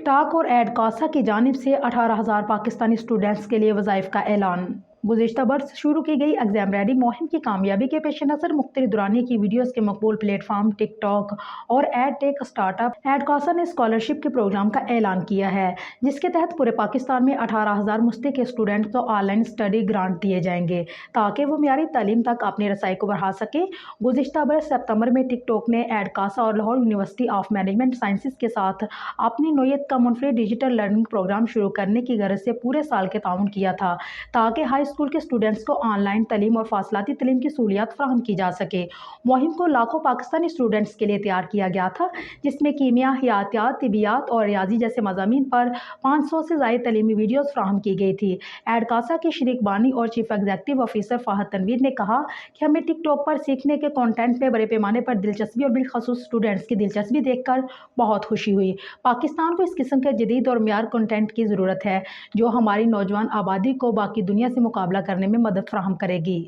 Stock اور add کاسا کی جانب سے 18,000 پاکستانی اسٹوڈنٹس کے لیے وظائف کا اعلان۔ گزشتہ برس شروع کی گئی ایگزام ریڈی مہم کی کامیابی کے پیش نظر مختلف دورانیے کی ویڈیوز کے مقبول پلیٹ فارم ٹک ٹاک اور ed tech start up add کاسا نے اسکالرشپ کے پروگرام کا اعلان کیا ہے، جس کے تحت پورے پاکستان میں 18,000 مستحق اسٹوڈنٹس کو آن لائن اسٹڈی گرانٹ دیے جائیں گے تاکہ وہ معیاری تعلیم تک اپنی رسائی کو بڑھا سکیں۔ گزشتہ برس ستمبر میں ٹک ٹاک نے ایڈ کاسا اور Lahore university of management sciences کے ساتھ اپنی نوعیت کا منفرد ڈیجیٹل لرننگ پروگرام شروع کرنے کی غرض سے پورے سال کے تعاون کیا تھا تاکہ ہائی اسکول کے اسٹوڈنٹس کو آن لائن تعلیم اور فاصلاتی تعلیم کی سہولیات فراہم کی جا سکے۔ مہم کو لاکھوں پاکستانی اسٹوڈنٹس کے لیے تیار کیا گیا تھا، جس میں کیمیا، حیاتیات، طبیعیات اور ریاضی جیسے مضامین پر 500 سے زائد تعلیمی ویڈیوز فراہم کی گئی تھی۔ ایڈ کاسا کے شریک بانی اور chief executive officer Fahad Tanveer نے کہا کہ ہمیں ٹک ٹاک پر سیکھنے کے کنٹینٹ میں بڑے پیمانے پر دلچسپی اور بالخصوص اسٹوڈنٹس کی دلچسپی دیکھ کر بہت خوشی ہوئی۔ پاکستان کو اس قسم کے جدید اور معیار کنٹینٹ کی ضرورت ہے جو ہماری نوجوان آبادی کو باقی دنیا سے مقابلہ کرنے میں مدد فراہم کرے گی۔